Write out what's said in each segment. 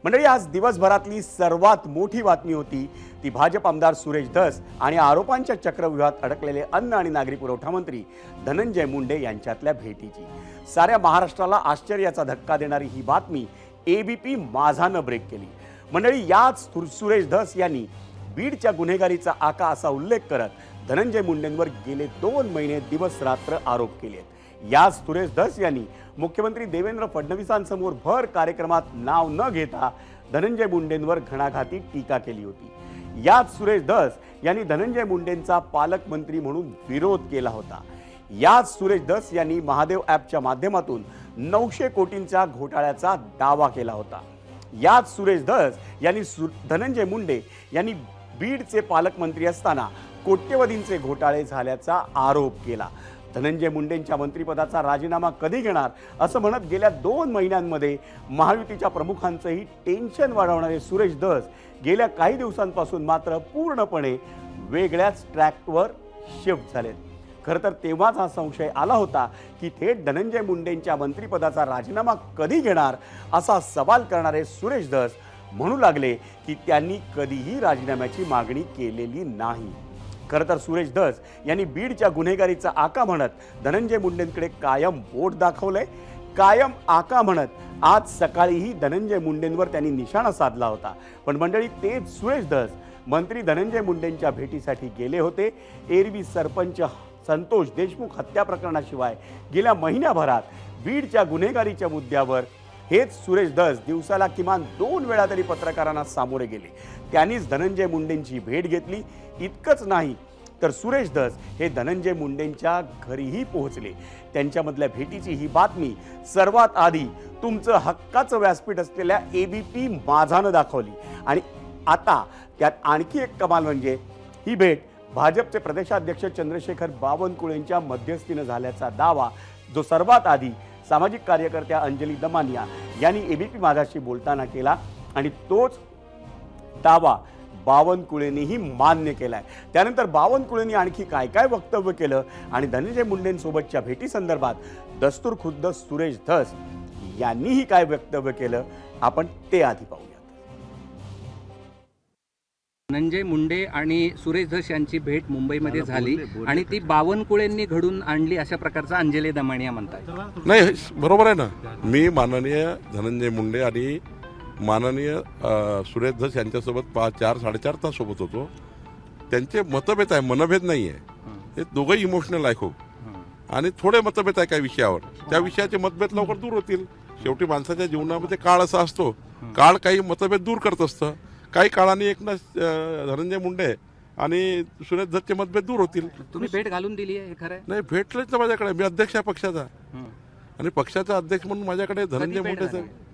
मंडळी, आज दिवसभरातली सर्वात मोठी बातमी होती ती भाजप आमदार सुरेश धस आणि आरोपांच्या चक्रव्यूहात अडकलेले अन्न आणि नागरी पुरवठा मंत्री धनंजय मुंडे यांच्यातल्या भेटीची। साऱ्या महाराष्ट्राला आश्चर्याचा धक्का देणारी ही बातमी एबीपी माझानं ब्रेक केली। मंडळी, याच सुरेश धस यांनी बीडच्या गुन्हेगारीचा आका असा उल्लेख करत धनंजय मुंडेंवर गेले 2 महिने दिवस रात्र आरोप केले। याच सुरेश धस यांनी मुख्यमंत्री देवेंद्र फडणवीसांसमोर भर कार्यक्रमात नाव न घेता धनंजय मुंडेंवर घणाघाती टीका केली होती। याच सुरेश धस यांनी धनंजय मुंडेंचा पालकमंत्री म्हणून विरोध केला होता। याच सुरेश धस यांनी महादेव ॲपच्या माध्यमातून 900 कोटींच्या घोटाळ्याचा दावा केला होता। याच सुरेश धस यांनी धनंजय मुंडे यांनी बीडचे पालकमंत्री असताना कोट्यवधींचे घोटाळे झाल्याचा आरोप केला। धनंजय मुंडेंच्या मंत्रिपदाचा राजीनामा कधी घेणार असं म्हणत गेल्या 2 महिन्यांमध्ये महायुतीच्या प्रमुखांचंही टेन्शन वाढवणारे सुरेश धस गेल्या काही दिवसांपासून मात्र पूर्णपणे वेगळ्याच ट्रॅकवर शिफ्ट झालेत। खरं तर तेव्हाच हा संशय आला होता की थेट धनंजय मुंडेंच्या मंत्रिपदाचा राजीनामा कधी घेणार असा सवाल करणारे सुरेश धस म्हणू लागले की त्यांनी कधीही राजीनाम्याची मागणी केलेली नाही। खरं तर सुरेश धस यांनी बीडच्या गुन्हेगारीचा आका म्हणत धनंजय मुंडेंकडे कायम बोट दाखवलंय। कायम आका म्हणत आज सकाळीही धनंजय मुंडेंवर त्यांनी निशाणा साधला होता। पण मंडळी, तेच सुरेश धस मंत्री धनंजय मुंडेंच्या भेटीसाठी गेले होते। एरवी सरपंच संतोष देशमुख हत्या प्रकरणाशिवाय गेल्या महिन्याभरात बीडच्या गुन्हेगारीच्या मुद्द्यावर हेच सुरेश धस दिवसाला किमान 2 वेळा तरी पत्रकारांना सामोरे गेले। त्यांनीच धनंजय मुंडेंची भेट घेतली। इतकंच नाही तर सुरेश धस हे धनंजय मुंडेंच्या घरीही पोहोचले। त्यांच्यामधल्या भेटीची ही बातमी सर्वात आधी तुमचं हक्काचं व्यासपीठ असलेल्या एबीपी माझानं दाखवली। आणि आता त्यात आणखी एक कमाल म्हणजे ही भेट भाजपचे प्रदेशाध्यक्ष चंद्रशेखर बावनकुळेंच्या मध्यस्थीनं झाल्याचा दावा जो सर्वात आधी सामाजिक कार्यकर्त्या अंजली दमानिया यांनी एबीपी माझाशी बोलताना केला आणि तोच दावा बावनकुळेंनीही मान्य केलाय। त्यानंतर बावनकुळेंनी आणखी काय काय वक्तव्य केलं आणि धनंजय मुंडेंसोबतच्या भेटी संदर्भात दस्तूर खुद्द सुरेश धस यांनीही काय वक्तव्य केलं आपण ते आधी पाहूया। धनंजय मुंडे आणि सुरेश धस यांची भेट मुंबईमध्ये झाली आणि ती बावनकुळेंनी घडून आणली अशा प्रकारचा अंजली दमानिया म्हणतात। नाही, बरोबर आहे ना। मी माननीय धनंजय मुंडे आणि माननीय सुरेश धस यांच्यासोबत 4-4.5 तास सोबत होतो। त्यांचे मतभेद आहे, मनभेद नाही आहे। ते दोघंही इमोशनल आहे खूप आणि थोडे मतभेद आहे काही विषयावर। त्या विषयाचे मतभेद लवकर दूर होतील। शेवटी माणसाच्या जीवनामध्ये काळ असा असतो, काळ काही मतभेद दूर करत असतं। काही काळाने एकनाथ धनंजय मुंडे आणि सुरेश धसचे मतभेद दूर होतील। तुम्ही भेट घालून दिली आहे, हे खरं आहे? नाही, भेटलेच ना माझ्याकडे। मी अध्यक्ष आहे पक्षाचा आणि पक्षाचा अध्यक्ष म्हणून माझ्याकडे धनंजय मुंडेचं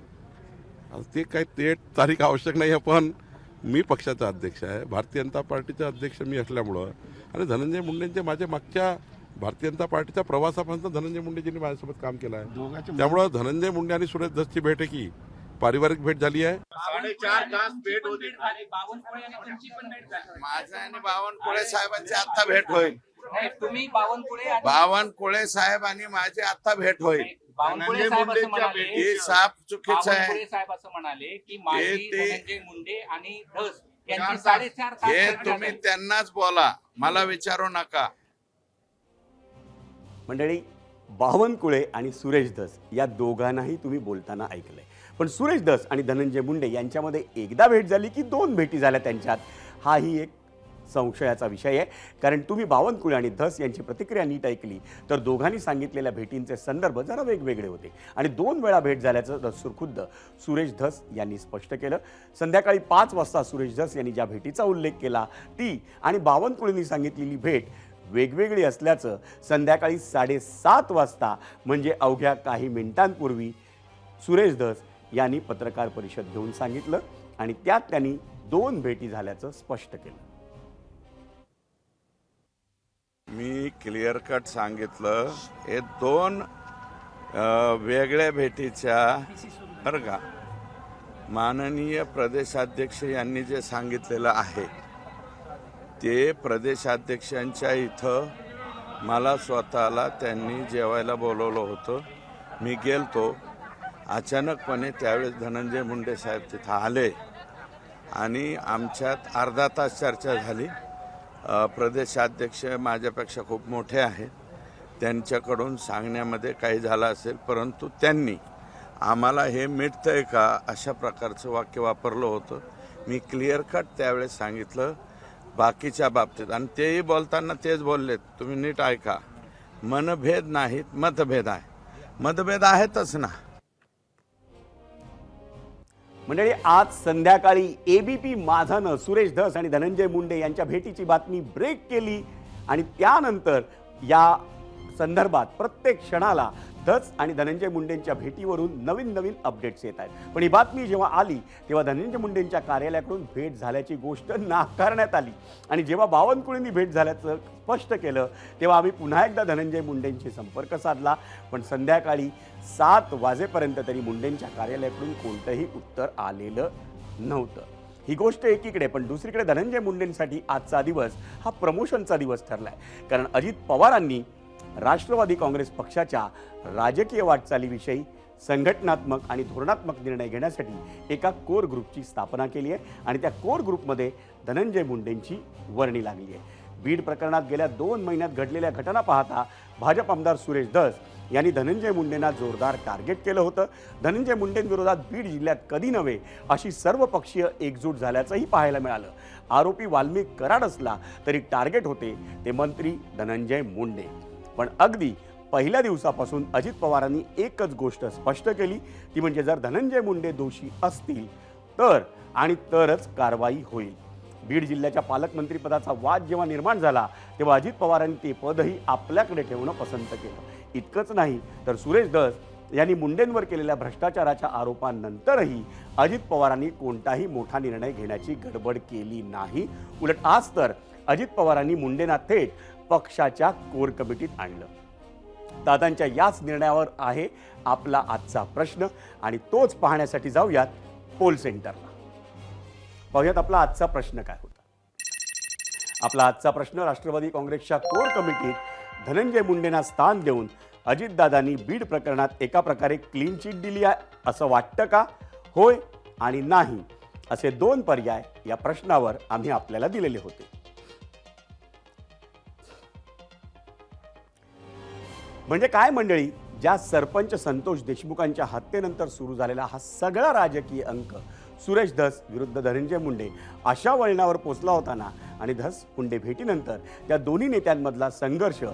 ते काही ते तारीख आवश्यक नाही आहे। पण मी पक्षाचा अध्यक्ष आहे, भारतीय जनता पार्टीचा अध्यक्ष मी असल्यामुळं आणि धनंजय मुंडेंचे माझ्या मागच्या भारतीय जनता पार्टीच्या प्रवासापर्यंत धनंजय मुंडेजींनी माझ्यासोबत काम केलं आहे। त्यामुळं धनंजय मुंडे आणि सुरेश धसची भेट आहे की पारिवारिक भेट झाली आहे। 4.5 तास भेट होती। माझा आणि बावनकुळे साहेबांची आता भेट होईल। तुम्ही बावनकुळे साहेब आणि माझी आता भेट होईल। बावनकुळे साहेब असं म्हणाले, हे साफ चुकीचं आहे। बावनकुळे साहेब असं म्हणाले की माझी धनंजय मुंडे आणि धस यांची 4.5 तास हे तुम्ही त्यांनाच बोला, मला विचारू नका। मंडळी, बावनकुळे आणि सुरेश धस या दोघांनाही तुम्ही बोलताना ऐकलंय। पण सुरेश धस आणि धनंजय मुंडे यांच्यामध्ये एकदा भेट झाली की 2 भेटी झाल्या त्यांच्यात, हाही एक संशयाचा विषय आहे। कारण तुम्ही बावनकुळे आणि धस यांची प्रतिक्रिया नीट ऐकली तर दोघांनी सांगितलेल्या भेटींचे संदर्भ जरा वेगवेगळे होते आणि 2 वेळा भेट झाल्याचं दस्तूर खुद्द सुरेश धस यांनी स्पष्ट केलं। संध्याकाळी 5 वाजता सुरेश धस यांनी ज्या भेटीचा उल्लेख केला ती आणि बावनकुळेंनी सांगितलेली भेट वेगवेगळी असल्याचं संध्याकाळी 7:30 वाजता म्हणजे अवघ्या काही मिनिटांपूर्वी सुरेश धस यांनी पत्रकार परिषद घेऊन सांगितलं आणि त्यात त्यांनी 2 भेटी झाल्याचं स्पष्ट केलं। मी क्लिअर कट सांगितलं, हे 2 वेगळ्या भेटीच्या बरं का। माननीय प्रदेशाध्यक्ष यांनी जे सांगितलेलं आहे ते प्रदेशाध्यक्षांच्या इथं मला स्वतःला त्यांनी जेवायला बोलवलं होतं। मी गेलतो अचानकपणे त्यावेळेस धनंजय मुंडे साहेब तिथं आले आणि आमच्यात अर्धा तास चर्चा झाली. प्रदेशाध्यक्ष माझ्यापेक्षा खूप मोठे आहेत, त्यांच्याकडून सांगण्यामध्ये काही झालं असेल, परंतु त्यांनी आम्हाला हे मिटतंय का अशा प्रकारचं वाक्य वापरलं होतं. मी क्लिअर कट त्यावेळेस सांगितलं बाकीच्या बाबतीत, आणि तेही बोलताना तेच बोललेत, तुम्ही नीट ऐका, मनभेद नाहीत मतभेद आहे. मतभेद आहेतच ना. मंडळी, आज संध्याकाळी एबीपी माझानं सुरेश धस आणि धनंजय मुंडे यांच्या भेटीची बातमी ब्रेक केली आणि त्यानंतर या संदर्भात प्रत्येक क्षणाला धस आणि धनंजय मुंडेंच्या भेटीवरून नवीन नवीन अपडेट्स येत आहेत. पण ही बातमी जेव्हा आली तेव्हा धनंजय मुंडेंच्या कार्यालयाकडून भेट झाल्याची गोष्ट नाकारण्यात आली आणि जेव्हा बावनकुळेंनी भेट झाल्याचं स्पष्ट केलं तेव्हा आम्ही पुन्हा एकदा धनंजय मुंडेंशी संपर्क साधला, पण संध्याकाळी 7 वाजेपर्यंत तरी मुंडेंच्या कार्यालयाकडून कोणतंही उत्तर आलेलं नव्हतं. ही गोष्ट एकीकडे, पण दुसरीकडे धनंजय मुंडेंसाठी आजचा दिवस हा प्रमोशनचा दिवस ठरलाय. कारण अजित पवारांनी राष्ट्रवादी काँग्रेस पक्षाच्या राजकीय वाटचालीविषयी संघटनात्मक आणि धोरणात्मक निर्णय घेण्यासाठी एका कोर ग्रुपची स्थापना केली आहे आणि त्या कोर ग्रुपमध्ये धनंजय मुंडेंची वर्णी लागली आहे. बीड प्रकरणात गेल्या 2 महिन्यात घडलेल्या घटना पाहता भाजप आमदार सुरेश धस यांनी धनंजय मुंडेंना जोरदार टार्गेट केलं होतं. धनंजय मुंडेंविरोधात बीड जिल्ह्यात कधी नव्हे अशी सर्वपक्षीय एकजूट झाल्याचंही पाहायला मिळालं. आरोपी वाल्मिक कराड असला तरी टार्गेट होते ते मंत्री धनंजय मुंडे. पण अगदी पहिल्या दिवसापासून अजित पवारांनी एकच गोष्ट स्पष्ट केली, ती म्हणजे जर धनंजय मुंडे दोषी असतील तरच कारवाई होईल. बीड जिल्ह्याच्या पालकमंत्रीपदाचा वाद जेव्हा निर्माण झाला तेव्हा अजित पवारांनी ते पदही आपल्याकडे ठेवणं पसंत केलं. इतकंच नाही तर सुरेश धस यांनी मुंडेंवर केलेल्या भ्रष्टाचाराच्या आरोपांनंतरही अजित पवारांनी कोणताही मोठा निर्णय घेण्याची गडबड केली नाही. उलट आज तर अजित पवारांनी मुंडेंना थेट पक्षाच्या कोर कमिटीत आणलं. दादांच्या याच निर्णयावर आहे आपला आजचा प्रश्न आणि तोच पाहण्यासाठी जाऊयात पोल सेंटरला. पाहूयात आपला आजचा प्रश्न काय होता. आपला आजचा प्रश्न, राष्ट्रवादी काँग्रेसच्या कोर कमिटीत धनंजय मुंडेंना स्थान देऊन अजितदादांनी बीड प्रकरणात एका प्रकारे क्लीन चिट दिली आहे असं वाटतं का? होय आणि नाही असे 2 पर्याय या प्रश्नावर आम्ही आपल्याला दिलेले होते. म्हणजे काय मंडळी, ज्या सरपंच संतोष देशमुखांच्या हत्येनंतर सुरू झालेला हा सगळा राजकीय अंक सुरेश धस विरुद्ध धनंजय मुंडे अशा वळणावर पोचला होता ना, आणि धस मुंडे भेटीनंतर त्या दोन्ही नेत्यांमधला संघर्ष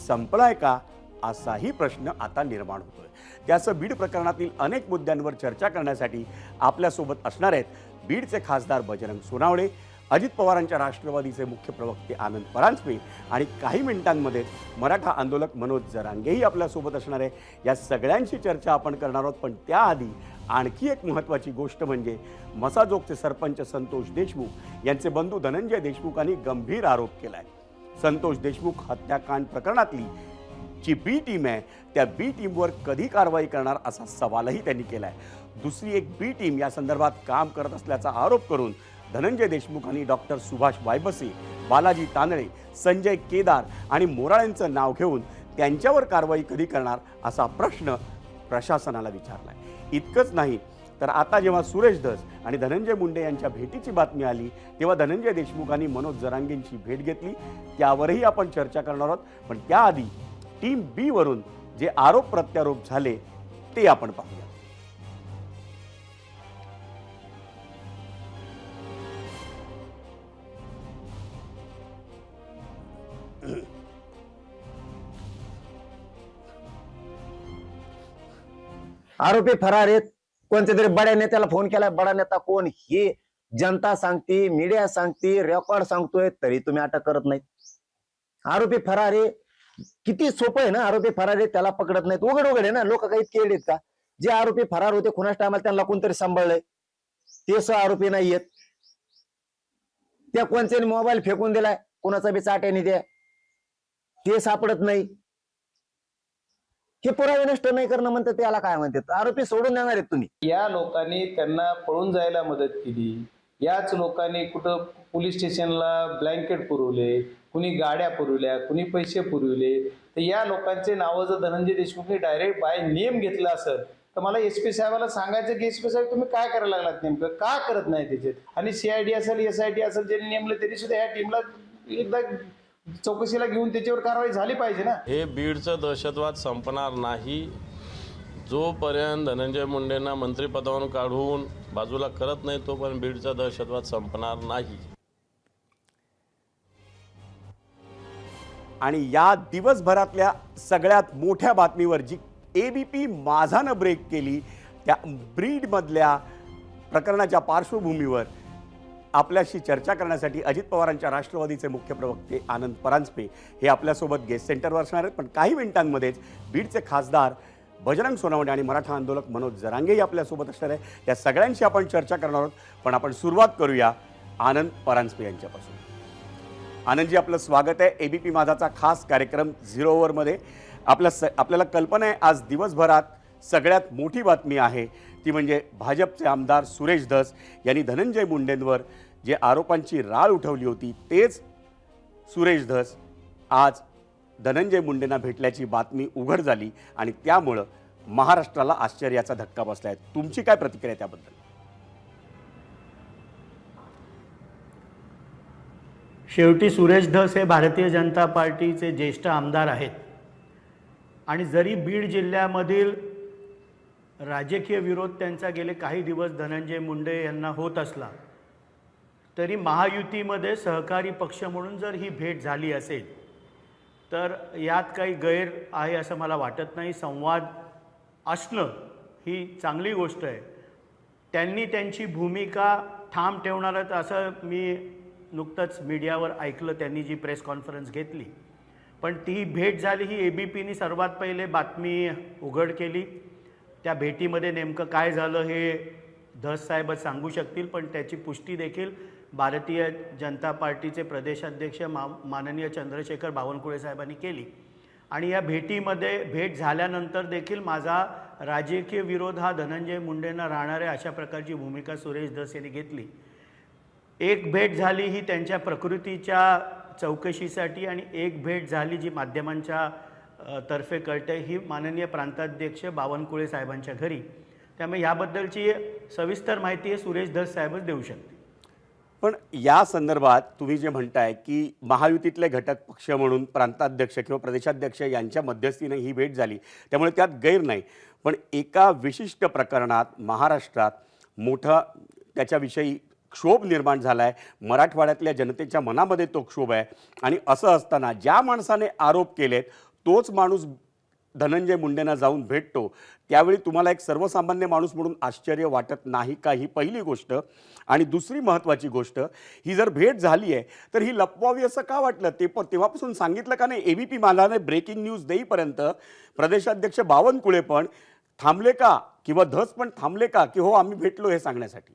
संपलाय का असाही प्रश्न आता निर्माण होतोय. त्यासह बीड प्रकरणातील अनेक मुद्द्यांवर चर्चा करण्यासाठी आपल्यासोबत असणार आहेत बीडचे खासदार बजरंग सोनावणे, अजित पवारांच्या राष्ट्रवादीचे मुख्य प्रवक्ते आनंद परांजपे आणि काही मिनिटांमध्ये मराठा आंदोलक मनोज जरांगेही आपल्यासोबत असणार आहे. या सगळ्यांची चर्चा आपण करणार आहोत. पण त्याआधी आणखी एक महत्त्वाची गोष्ट म्हणजे मसाजोगचे सरपंच संतोष देशमुख यांचे बंधू धनंजय देशमुखांनी गंभीर आरोप केला आहे. संतोष देशमुख हत्याकांड प्रकरणातली जी बी टीम आहे त्या बी टीमवर कधी कारवाई करणार असा सवालही त्यांनी केला आहे. दुसरी एक बी टीम या संदर्भात काम करत असल्याचा आरोप करून धनंजय देशमुखांनी डॉक्टर सुभाष वायबसे, बालाजी तांदळे, संजय केदार आणि मोराळेंचं नाव घेऊन त्यांच्यावर कारवाई कधी करणार असा प्रश्न प्रशासनाला विचारलाय. इतकंच नाही तर आता जेव्हा सुरेश धस आणि धनंजय मुंडे यांच्या भेटीची बातमी आली तेव्हा धनंजय देशमुखांनी मनोज जरांगेंची भेट घेतली, त्यावरही आपण चर्चा करणार आहोत. पण त्याआधी टीम बी वरून जे आरोप प्रत्यारोप झाले ते आपण पाहूया. आरोपी फरार आहेत. कोणत्या तरी बड्या नेत्याला फोन केलाय. बडा नेता कोण हे जनता सांगते, मीडिया सांगते, रेकॉर्ड सांगतोय, तरी तुम्ही अटक करत नाहीत. आरोपी फरार आहे. किती सोपं आहे ना, आरोपी फरार आहे त्याला पकडत नाहीत. उघड उघड आहे ना. लोक काही इतके आहेत का? जे आरोपी फरार होते कुणाच टायमाला त्यांना कोणतरी सांभाळलंय, ते सुद्धा आरोपी नाहीयेत. त्या कोणत्याने मोबाईल फेकून दिलाय, कोणाचा बी चाट्याने द्या, ते सापडत नाही. हे पुरावे नष्ट नाही करणं म्हणतात, त्याला काय म्हणतात? आरोपी सोडून देणार आहेत तुम्ही? या लोकांनी त्यांना पळून जायला मदत केली. याच लोकांनी कुठं पोलीस स्टेशनला ब्लँकेट पुरवले, कुणी गाड्या पुरवल्या, कुणी पैसे पुरवले. तर या लोकांचे नावं जर धनंजय देशमुखने डायरेक्ट बाय नेम घेतलं असेल तर मला SP साहेबाला सांगायचं की SP साहेब तुम्ही काय करायला लागलात, नेमकं का करत नाही त्याच्यात. आणि CID असेल SIT असेल ज्यांनी नेमलं त्यांनी सुद्धा ह्या टीमला एकदा चौकशीला घेऊन त्याच्यावर कारवाई झाली पाहिजे ना. हे बीडचं दहशतवाद संपणार नाही जोपर्यंत धनंजय मुंडेंना मंत्रिपदावरून काढून बाजूला करत नाही तोपर्यंत बीडचा दहशतवाद संपणार नाही. आणि या दिवसभरातल्या सगळ्यात मोठ्या बातमीवर जी ABP माझानं ब्रेक केली, त्या ब्रीडमधल्या प्रकरणाच्या पार्श्वभूमीवर आपल्याशी चर्चा करण्यासाठी अजित पवारांच्या राष्ट्रवादीचे मुख्य प्रवक्ते आनंद परांजपे हे आपल्यासोबत गेस्ट सेंटरवर असणार आहेत. पण काही मिनिटांमध्येच बीडचे खासदार बजरंग सोनवणे आणि मराठा आंदोलक मनोज जरांगेही आपल्यासोबत असणार आहे. या सगळ्यांशी आपण चर्चा करणार आहोत. पण आपण सुरुवात करूया आनंद परांजपे यांच्यापासून. आनंदजी, आपलं स्वागत आहे ABP माझाचा खास कार्यक्रम 0 ओव्हरमध्ये. आपल्याला कल्पना आहे आज दिवसभरात सगळ्यात मोठी बातमी आहे ती म्हणजे भाजपचे आमदार सुरेश धस यांनी धनंजय मुंडेंवर जे आरोपांची राळ उठवली होती तेच सुरेश धस आज धनंजय मुंडेंना भेटल्याची बातमी उघड झाली आणि त्यामुळं महाराष्ट्राला आश्चर्याचा धक्का बसला आहे. तुमची काय प्रतिक्रिया आहे त्याबद्दल? शेवटी सुरेश धस हे भारतीय जनता पार्टीचे ज्येष्ठ आमदार आहेत आणि जरी बीड जिल्ह्यामधील राजकीय विरोध त्यांचा गेले काही दिवस धनंजय मुंडे यांना होत असला तरी महायुतीमध्ये सहकारी पक्ष म्हणून जर ही भेट झाली असेल तर यात काही गैर आहे असं मला वाटत नाही. संवाद असणं ही चांगली गोष्ट आहे. त्यांनी त्यांची भूमिका ठाम ठेवणार आहेत असं मी नुकतंच मीडियावर ऐकलं, त्यांनी जी प्रेस कॉन्फरन्स घेतली. पण ती भेट झाली ही ABPनी सर्वात पहिले बातमी उघड केली. त्या भेटीमध्ये नेमकं काय झालं हे धस साहेबच सांगू शकतील, पण त्याची पुष्टी देखील भारतीय जनता पार्टीचे प्रदेशाध्यक्ष माननीय चंद्रशेखर बावनकुळे साहेबांनी केली. आणि या भेटीमध्ये भेट झाल्यानंतर देखील माझा राजकीय विरोध हा धनंजय मुंडेंना राहणार आहे अशा प्रकारची भूमिका सुरेश धस यांनी घेतली. एक भेट झाली ही त्यांच्या प्रकृतीच्या चौकशीसाठी आणि एक भेट झाली जी माध्यमांच्या तर्फे कळते ही माननीय प्रांताध्यक्ष बावनकुळे साहेबांच्या घरी. त्यामुळे याबद्दलची सविस्तर माहिती आहे सुरेश धस साहेबच देऊ शकते. पण या संदर्भात तुम्ही जे म्हणताय की महायुतीतले घटक पक्ष म्हणून प्रांताध्यक्ष किंवा प्रदेशाध्यक्ष यांच्या मध्यस्थीने ही भेट झाली त्यामुळे त्यात गैर नाही. पण एका विशिष्ट प्रकरणात महाराष्ट्रात मोठा त्याच्याविषयी क्षोभ निर्माण झाला आहे. मराठवाड्यातल्या जनतेच्या मनामध्ये तो क्षोभ आहे. आणि असं असताना ज्या माणसाने आरोप केलेत तोच माणूस धनंजय मुंडेंना जाऊन भेटतो त्यावेळी तुम्हाला एक सर्वसामान्य माणूस म्हणून आश्चर्य वाटत नाही का? ही पहिली गोष्ट. आणि दुसरी महत्त्वाची गोष्ट, ही जर भेट झाली आहे तर ही लपवावी असं का वाटलं? तेव्हापासून सांगितलं का नाही? ABP माझाने ब्रेकिंग न्यूज देईपर्यंत प्रदेशाध्यक्ष बावनकुळे पण थांबले का किंवा धस पण थांबले का की हो आम्ही भेटलो हे सांगण्यासाठी?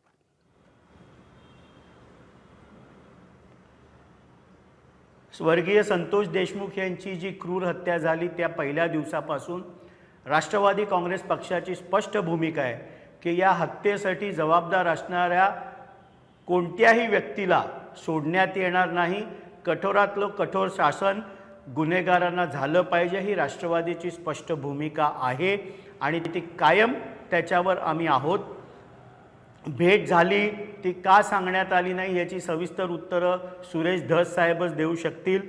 स्वर्गीय संतोष देशमुख यांची जी क्रूर हत्या झाली त्या पहिल्या दिवसापासून राष्ट्रवादी काँग्रेस पक्षाची स्पष्ट भूमिका आहे की या हत्येसाठी जबाबदार असणाऱ्या कोणत्याही व्यक्तीला सोडण्यात येणार नाही. कठोरातलं कठोर शासन गुन्हेगारांना झालं पाहिजे ही राष्ट्रवादीची स्पष्ट भूमिका आहे आणि ती कायम त्याच्यावर आम्ही आहोत. भेट झाली ती का सांगण्यात आली नाही याची सविस्तर उत्तरं सुरेश धस साहेबच देऊ शकतील.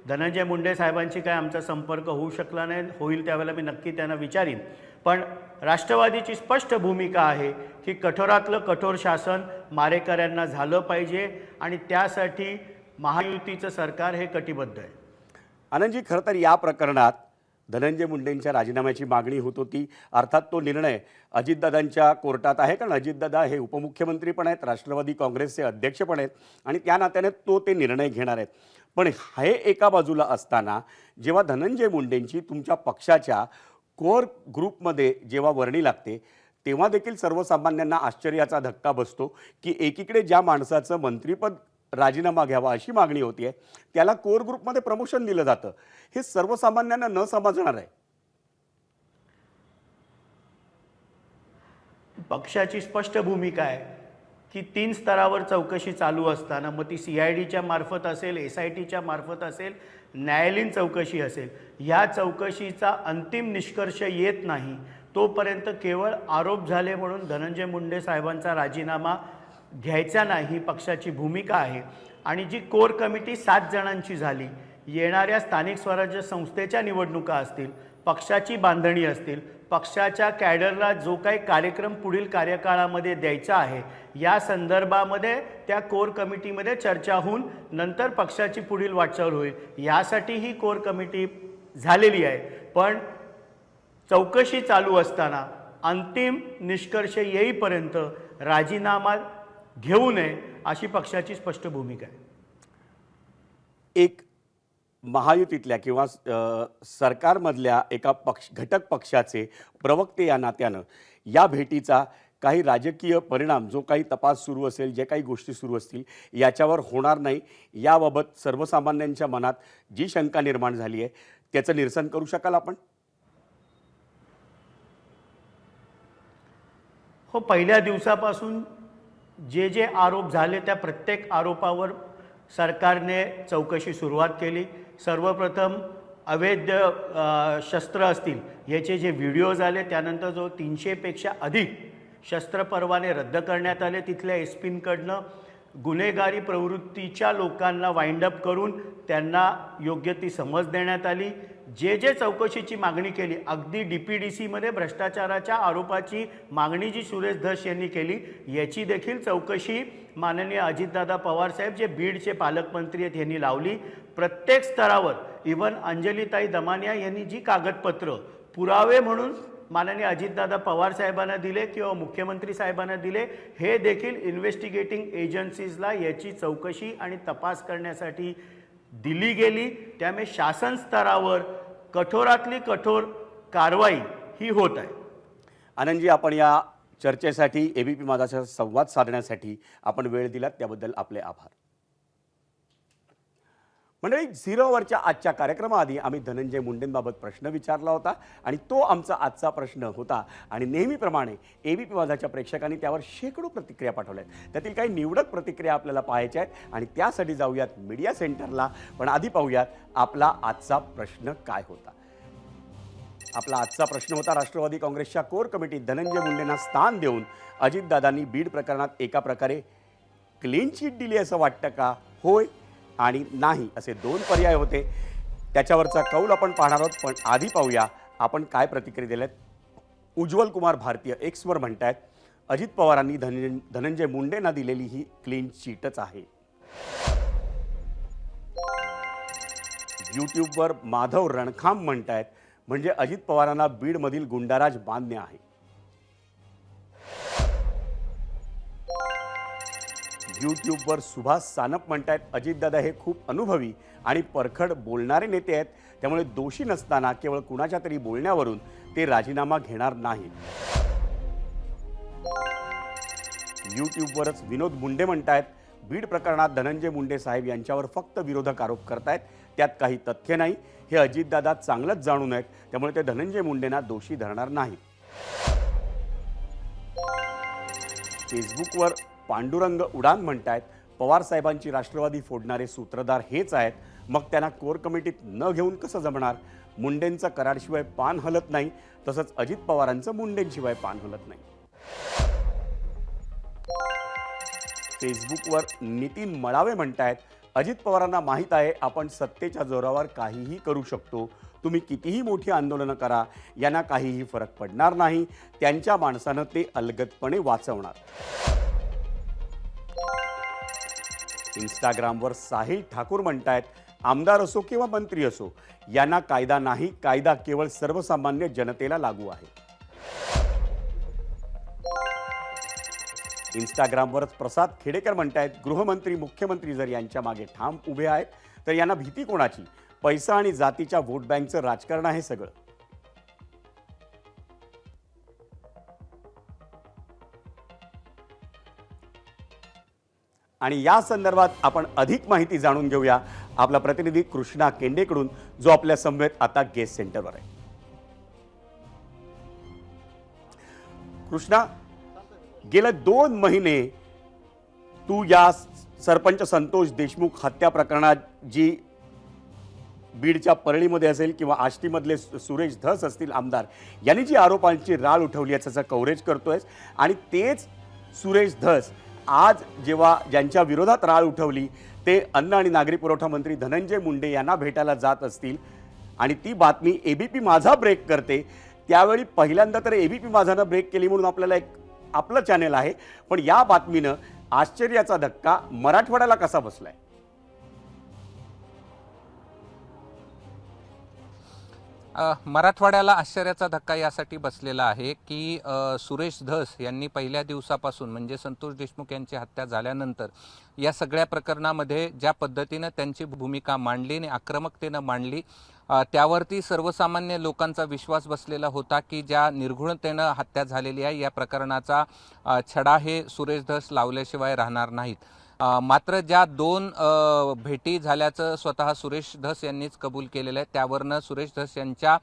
धनंजय मुंडे साहेबांची काय आमचा संपर्क होऊ शकला नाही, होईल त्यावेळेला मी नक्की त्यांना विचारीन. पण राष्ट्रवादीची स्पष्ट भूमिका आहे की कठोरातलं कठोर शासन मारेकऱ्यांना झालं पाहिजे आणि त्यासाठी महायुतीचं सरकार हे कटिबद्ध आहे. आनंदजी, खरं तर या प्रकरणात धनंजय मुंडेंच्या राजीनाम्याची मागणी होत होती. अर्थात तो निर्णय अजितदादांच्या कोर्टात आहे, कारण अजितदादा हे उपमुख्यमंत्री पण आहेत, राष्ट्रवादी काँग्रेसचे अध्यक्ष पण आहेत आणि त्या नात्याने ते निर्णय घेणार आहेत. पण हे एका बाजूला असताना जेव्हा धनंजय मुंडेंची तुमच्या पक्षाच्या कोर ग्रुपमध्ये जेव्हा वर्णी लागते तेव्हा देखील सर्वसामान्यांना आश्चर्याचा धक्का बसतो की एकीकडे ज्या माणसाचं मंत्रिपद राजीनामा घ्यावा अशी मागणी होती त्याला कोर ग्रुपमध्ये प्रमोशन दिलं जातं. हे सर्वसामान्यांना न समजणार आहे. पक्षाची स्पष्ट भूमिका आहे की 3 स्तरावर चौकशी चालू असताना मग ती CIDच्या मार्फत असेल, SITच्या मार्फत असेल, न्यायालयीन चौकशी असेल, ह्या चौकशीचा अंतिम निष्कर्ष येत नाही तोपर्यंत केवळ आरोप झाले म्हणून धनंजय मुंडे साहेबांचा राजीनामा घ्यायचा नाही ही पक्षाची भूमिका आहे. आणि जी कोर कमिटी 7 जणांची झाली, येणाऱ्या स्थानिक स्वराज्य संस्थेच्या निवडणुका असतील, पक्षाची बांधणी असतील, पक्षाच्या कॅडरला जो काही कार्यक्रम पुढील कार्यकाळामध्ये द्यायचा आहे या संदर्भामध्ये त्या कोर कमिटीमध्ये चर्चा होऊन नंतर पक्षाची पुढील वाटचाल होईल. यासाठी ही कोर कमिटी झालेली आहे. पण चौकशी चालू असताना अंतिम निष्कर्ष येईपर्यंत राजीनामा घेऊ नये अशी पक्षाची स्पष्ट भूमिका आहे. एक महायुतीतल्या किंवा सरकारमधल्या एका घटक पक्षाचे प्रवक्ते या नात्यानं या भेटीचा काही राजकीय परिणाम, जो काही तपास सुरू असेल, जे काही गोष्टी सुरू असतील याच्यावर होणार नाही, याबाबत सर्वसामान्यांच्या मनात जी शंका निर्माण झाली आहे त्याचं निरसन करू शकाल आपण? हो, पहिल्या दिवसापासून जे जे आरोप झाले त्या प्रत्येक आरोपावर सरकारने चौकशी सुरुवात केली. सर्वप्रथम अवैध शस्त्र असतील याचे जे व्हिडिओज आले, त्यानंतर जो 300पेक्षा अधिक शस्त्र परवाने रद्द करण्यात आले, तिथल्या एसपींकडनं गुन्हेगारी प्रवृत्तीच्या लोकांना वाइंड अप करून त्यांना योग्य ती समज देण्यात आली. जे जे चौकशीची मागणी केली, अगदी DPDCमध्ये भ्रष्टाचाराच्या आरोपाची मागणी जी सुरेश धस यांनी केली याची देखील चौकशी माननीय अजितदादा पवार साहेब जे बीडचे पालकमंत्री आहेत यांनी लावली. प्रत्येक स्तरावर इव्हन अंजलीताई दमानिया यांनी जी कागदपत्र पुरावे म्हणून माननीय अजितदादा पवार साहेबांना दिले किंवा मुख्यमंत्री साहेबांना दिले, हे देखील इन्व्हेस्टिगेटिंग एजन्सीजला याची चौकशी आणि तपास करण्यासाठी दिली गेली. त्यामुळे शासन स्तरावर कठोरातली कठोर कारवाई ही होत आहे. आनंदजी, आपण या चर्चेसाठी, ABP माझाचा संवाद साधण्यासाठी आपण वेळ दिलात त्याबद्दल आपले आभार. मंडळी, 0वरच्या आजच्या कार्यक्रमाआधी आम्ही धनंजय मुंडेंबाबत प्रश्न विचारला होता आणि तो आमचा आजचा प्रश्न होता. आणि नेहमीप्रमाणे ABP माझाच्या प्रेक्षकांनी त्यावर शेकडो प्रतिक्रिया पाठवल्या आहेत. त्यातील काही निवडक प्रतिक्रिया आपल्याला पाहायच्या आहेत आणि त्यासाठी जाऊयात मीडिया सेंटरला. पण आधी पाहूयात आपला आजचा प्रश्न काय होता. आपला आजचा प्रश्न होता, राष्ट्रवादी काँग्रेसच्या कोर कमिटीत धनंजय मुंडेंना स्थान देऊन अजितदादांनी बीड प्रकरणात एका प्रकारे क्लीन चिट दिली असं वाटतं का? होय आणि नाही असे 2 पर्याय होते. त्याच्यावरचा कौल आपण पाहणार आहोत. पण आधी पाहूया आपण काय प्रतिक्रिया दिल्यात. उज्ज्वल कुमार भारतीय एक्सवर म्हणतायत, अजित पवारांनी धनंजय मुंडेंना दिलेली ही क्लीन चिटच आहे. यूट्यूबवर माधव रणखाम म्हणतायत, म्हणजे अजित पवारांना बीडमधील गुंडाराज मान्य आहे. यूट्यूबवर सुभाष सानप म्हणतायत, अजितदादा हे खूप अनुभवी आणि परखड बोलणारे नेते आहेत, त्यामुळे दोषी नसताना केवळ कुणाच्या तरी बोलण्यावरून ते राजीनामा घेणार नाहीत. यूट्यूबवरच विनोद मुंडे म्हणतायत, बीड प्रकरणात धनंजय मुंडे साहेब यांच्यावर फक्त विरोधक आरोप करतायत, त्यात काही तथ्य नाही. हे अजितदादा चांगलंच जाणून आहेत, त्यामुळे ते धनंजय मुंडेंना दोषी धरणार नाहीत. फेसबुकवर पांडुरंग उडान म्हणतायत, पवार साहेबांची राष्ट्रवादी फोडणारे सूत्रधार हेच आहेत, मग त्यांना कोर कमिटीत न घेऊन कसं जमणार? मुंडेंचं कराडशिवाय पान हलत नाही, तसंच अजित पवारांचं मुंडेंशिवाय पान हलत नाही. फेसबुकवर नितीन मळावे म्हणतायत, अजित पवारांना माहीत आहे आपण सत्तेच्या जोरावर काहीही करू शकतो, तुम्ही कितीही मोठी आंदोलनं करा, यांना काहीही फरक पडणार नाही, त्यांच्या माणसानं ते अलगदपणे वाचवणार. इंस्टाग्रामवर साहिल ठाकूर म्हणतायत, आमदार असो किंवा मंत्री असो यांना कायदा नाही, कायदा केवळ सर्वसामान्य जनतेला लागू आहे. इंस्टाग्रामवरच प्रसाद खेडेकर म्हणतायत, गृहमंत्री मुख्यमंत्री जर यांच्या मागे ठाम उभे आहेत तर यांना भीती कोणाची? पैसा आणि जातीच्या वोट बँकचं राजकारण आहे सगळं. आणि या संदर्भात आपण अधिक माहिती जाणून घेऊया आपला प्रतिनिधी कृष्णा केंडेकडून, जो आपल्या समवेत आता गेस्ट सेंटरवर आहे. कृष्णा, गेले 2 महिने तू या सरपंच संतोष देशमुख हत्या प्रकरणात जी बीडच्या परळीमध्ये असेल किंवा आष्टीमधले सुरेश धस असतील आमदार, यांनी जी आरोपांची राळ उठवली आहे त्याचं कव्हरेज करतोय. आणि तेच सुरेश धस आज जेव्हा ज्यांच्या विरोधात राळ उठवली ते अन्न आणि नागरी पुरवठा मंत्री धनंजय मुंडे यांना भेटायला जात असतील आणि ती बातमी एबीपी माझा ब्रेक करते, त्यावेळी पहिल्यांदा तर एबीपी माझानं ब्रेक केली म्हणून आपल्याला एक आपलं चॅनेल आहे, पण या बातमीनं आश्चर्याचा धक्का मराठवाड्याला कसा बसलाय? मराठवाड्याला आश्चर्याचा धक्का यासाठी बसलेला आहे की सुरेश धस यांनी पहिल्या दिवसापासून म्हणजे संतोष देशमुख यांची हत्या झाल्यानंतर या सगळ्या प्रकरणामध्ये ज्या पद्धतीनं त्यांची भूमिका मांडली आणि आक्रमकतेनं मांडली, त्यावरती सर्वसामान्य लोकांचा विश्वास बसलेला होता की ज्या निर्घृणतेनं हत्या झालेली आहे या प्रकरणाचा छडा हे सुरेश धस लावल्याशिवाय राहणार नाहीत. मात्र ज्या 2 भेटी झाल्याचं स्वतः सुरेश धस यांनीच कबूल केलेलं आहे, त्यावरनं सुरेश धस यांच्या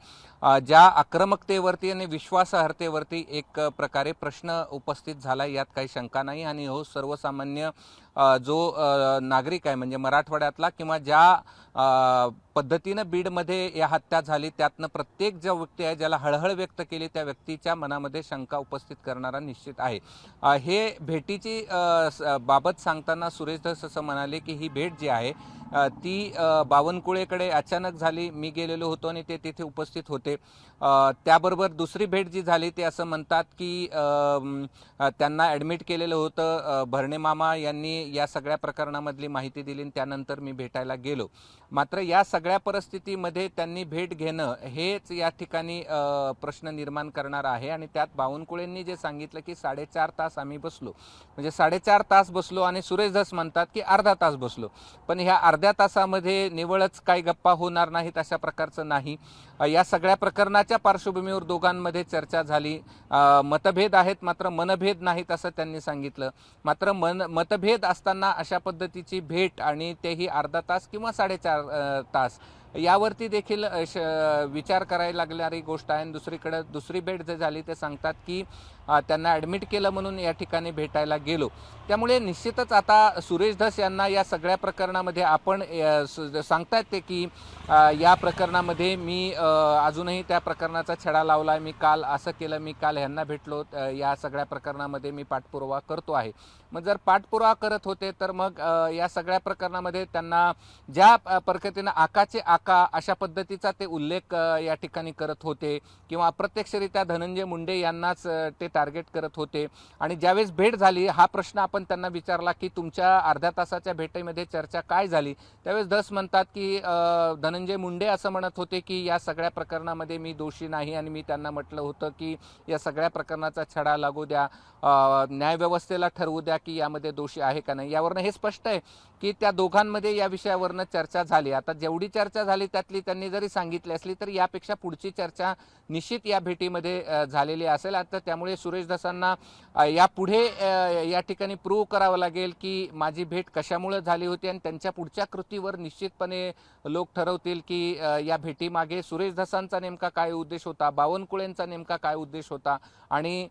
ज्या आक्रमकतेवरती आणि विश्वासार्हतेवरती एक प्रकारे प्रश्न उपस्थित झाला, यात काही शंका नाही. आणि हो सर्वसामान्य जो नागरिक आहे म्हणजे मराठवाड्यातला किंवा ज्या पद्धतीनं बीडमध्ये या हत्या झाली त्यातनं प्रत्येक जो व्यक्ती आहे ज्याला हळहळ व्यक्त केली त्या व्यक्तीच्या मनामध्ये शंका उपस्थित करणारा निश्चित आहे. हे भेटीची बाबत सांगताना सुरेश धस असं म्हणाले की ही भेट जी आहे ती बावनकुळेकडे अचानक झाली, मी गेलेलो होतो आणि ते तिथे उपस्थित होते. त्याबरोबर दुसरी भेट जी झाली ते असं म्हणतात की त्यांना ॲडमिट केलेलं होतं, भरणे मामा यांनी या सगळ्या प्रकरणामधली माहिती दिली आणि त्यानंतर मी भेटायला गेलो. मात्र या सगळ्या परिस्थितीमध्ये त्यांनी भेट घेणं हेच या ठिकाणी प्रश्न निर्माण करणार आहे. आणि त्यात बावनकुळेंनी जे सांगितलं की 4.5 तास आम्ही बसलो, म्हणजे 4.5 तास बसलो आणि सुरेश धस म्हणतात की अर्धा तास बसलो, पण ह्या अर्ध्या तासामध्ये निवळच काही गप्पा होणार नाहीत अशा प्रकारचं नाही. या सगळ्या प्रकरणाच्या पार्श्वभूमीवर दोघांमध्ये चर्चा झाली. मतभेद आहेत मात्र मनभेद नाहीत असं त्यांनी सांगितलं. मात्र मतभेद असताना अशा पद्धतीची भेट आणि तेही अर्धा तास किंवा 4.5 तास यावरती देखील विचार करायला लागणारी गोष्ट आहे. दुसरीकडे दुसरी भेट जे झाली ते सांगतात की त्यांना ॲडमिट केलं म्हणून या ठिकाणी भेटायला गेलो. त्यामुळे निश्चितच आता सुरेश धस यांना या सगळ्या प्रकरणामध्ये आपण सांगतायत ते की या प्रकरणामध्ये मी अजूनही त्या प्रकरणाचा छडा लावला आहे, मी काल असं केलं, मी काल ह्यांना भेटलो, या सगळ्या प्रकरणामध्ये मी पाठपुरावा करतो आहे. मग जर पाठपुरावा करत होते तर मग या सगळ्या प्रकरणामध्ये त्यांना ज्या पद्धतीनं आकाचे आका अशा पद्धतीचा ते उल्लेख या ठिकाणी करत होते किंवा अप्रत्यक्षरित्या धनंजय मुंडे यांनाच ते टार्गेट करत होते. आणि ज्यावेळेस भेट झाली हा प्रश्न आपण त्यांना विचारला की तुमच्या अर्ध्या तासाच्या भेटीमध्ये चर्चा काय झाली, त्यावेळेस धस म्हणतात की धनंजय मुंडे असं म्हणत होते की या सगळ्या प्रकरणामध्ये मी दोषी नाही आणि मी त्यांना म्हटलं होतं की या सगळ्या प्रकरणाचा छडा लागू द्या, न्यायव्यवस्थेला ठरवू द्या की यामध्ये दोषी आहे का नाही. यावरनं हे स्पष्ट आहे की त्या दोघांमध्ये या विषयावरनं चर्चा झाली. आता जेवढी चर्चा झाली त्यातली त्यांनी जरी सांगितली असली तरी यापेक्षा पुढची चर्चा निश्चित या भेटीमध्ये झालेली असेल. आता त्यामुळे सुरेश धसांना यापुढे या ठिकाणी प्रूव्ह करावं लागेल की माझी भेट कशामुळे झाली होती आणि त्यांच्या पुढच्या कृतीवर निश्चितपणे लोक ठरवतील की या भेटीमागे सुरेश धसांचा नेमका काय उद्देश होता, बावनकुळेंचा नेमका काय उद्देश होता आणि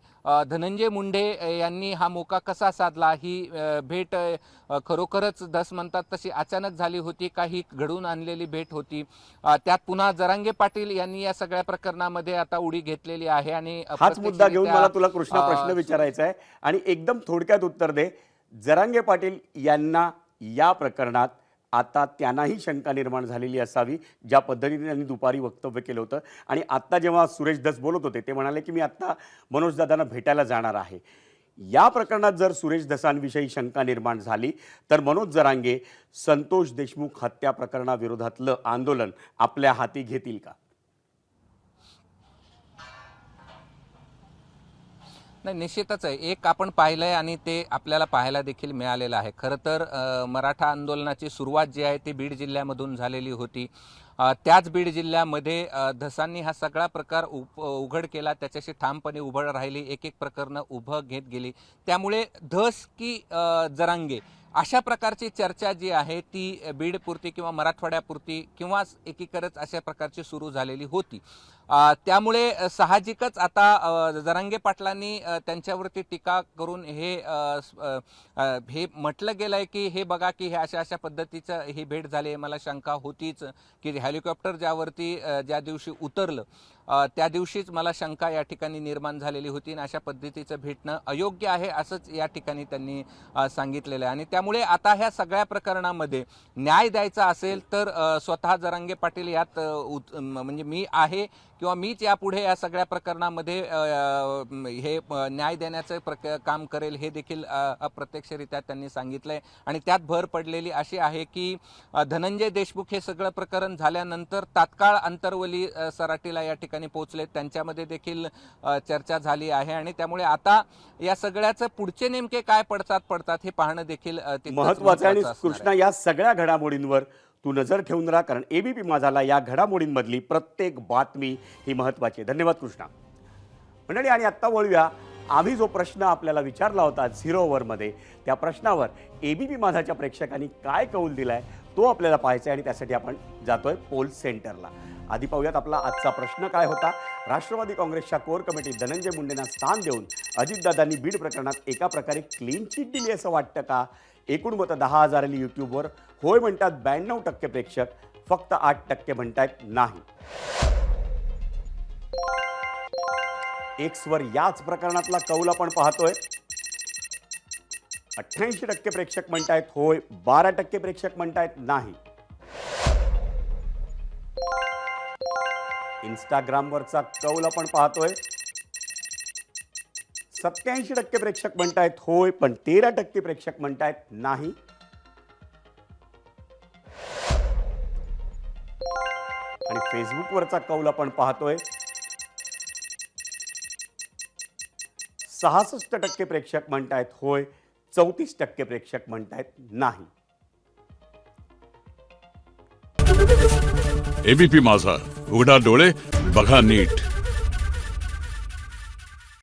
धनंजय मुंडे यांनी हा मोका कसा साधला. ही भेट खरोखरच धस म्हणतात तशी अचानक झाली होती का ही घडवून आणलेली भेट होती. त्यात पुन्हा जरांगे पाटील यांनी या सगळ्या प्रकरणामध्ये आता उडी घेतलेली आहे. आणि हाच मुद्दा घेऊन मला तुला कृष्णा प्रश्न विचारायचा आहे आणि एकदम थोडक्यात उत्तर दे. जरांगे पाटील यांना या प्रकरणात आता त्यांनाही शंका निर्माण झालेली असावी ज्या पद्धतीने त्यांनी दुपारी वक्तव्य केलं होतं. आणि आत्ता जेव्हा सुरेश धस बोलत होते ते म्हणाले की मी आत्ता मनोजदादांना भेटायला जाणार आहे. या प्रकरणात जर सुरेश धसांविषयी शंका निर्माण झाली तर मनोज जरांगे संतोष देशमुख हत्या प्रकरणाविरोधातलं आंदोलन आपल्या हाती घेतील का? नाही, निश्चितच आहे. एक आपण पाहिलंय आणि ते आपल्याला पाहायला देखील मिळालेलं आहे. खरं तर मराठा आंदोलनाची सुरुवात जी आहे ती बीड जिल्ह्यामधून झालेली होती. त्याच बीड जिल्ह्यामध्ये धसांनी हा सगळा प्रकार उघड केला, त्याच्याशी ठामपणे उभं राहिली, एक एक प्रकरणं उभं घेत गेली. त्यामुळे धस की जरांगे अशा प्रकारची चर्चा जी आहे ती बीडपुरती किंवा मराठवाड्यापुरती किंवा एकीकडेच अशा प्रकारची सुरू झालेली होती. त्यामुळे साहजिकच आता जरांगे पाटलांनी त्यांच्यावरती टीका करून हे म्हटलं गेलं आहे की हे बघा की हे अशा पद्धतीचं ही भेट झाली आहे. मला शंका होतीच की हेलिकॉप्टर ज्या दिवशी उतरलं त्या दिवशीच मला शंका या ठिकाणी निर्माण झालेली होती आणि अशा पद्धतीचं भेटणं अयोग्य आहे असंच या ठिकाणी त्यांनी सांगितलेलं आहे. आणि त्यामुळे आता ह्या सगळ्या प्रकरणामध्ये न्याय द्यायचा असेल तर स्वतः जरांगे पाटील यात म्हणजे मी आहे किंवा मीच यापुढे या सगळ्या प्रकरणामध्ये हे न्याय देण्याचं काम करेल हे देखील अप्रत्यक्षरित्या त्यांनी सांगितलंय. आणि त्यात भर पडलेली अशी आहे की धनंजय देशमुख हे सगळं प्रकरण झाल्यानंतर तात्काळ अंतरवली सराटीला या ठिकाणी पोहोचले, त्यांच्यामध्ये देखील चर्चा झाली आहे. आणि त्यामुळे आता या सगळ्याचं पुढचे नेमके काय पडतात हे पाहणं देखील महत्वाचं आहे. आणि कृष्णा, या सगळ्या घडामोडींवर तू नजर ठेवून राहा, कारण एबीपी माझाला या घडामोडींमधली प्रत्येक बातमी ही महत्वाची आहे. धन्यवाद कृष्णा. मंडळी, आणि आत्ता वळूया, आम्ही जो प्रश्न आपल्याला विचारला होता 0 ओव्हरमध्ये, त्या प्रश्नावर एबीपी माझाच्या प्रेक्षकांनी काय कौल दिलाय तो आपल्याला पाहायचा आहे. आणि त्यासाठी आपण जातोय पोल सेंटरला. आधी पाहूयात आपला आजचा प्रश्न काय होता. राष्ट्रवादी काँग्रेसच्या कोर कमिटीत धनंजय मुंडेंना स्थान देऊन अजितदादांनी बीड प्रकरणात एका प्रकारे क्लीन चिट दिली असं वाटतं का? एकूण मतं 10,000 आली यूट्यूबवर. होय म्हणतात 92% प्रेक्षक, फक्त 8% म्हणतायत नाही. एक्सवर याच प्रकरणातला कौल आपण पाहतोय. 88% प्रेक्षक म्हणतायत होय, 12% प्रेक्षक म्हणतायत नाही. इंस्टाग्रामवरचा कौल आपण पाहतोय. 87% प्रेक्षक म्हणतायत होय, पण 13% प्रेक्षक म्हणतायत नाही. आणि फेसबुकवरचा कौल आपण पाहतोय. 66% प्रेक्षक म्हणतायत होय, 34% प्रेक्षक म्हणतायत नाही. एबीपी माझा, उघडा डोळे बघा नीट.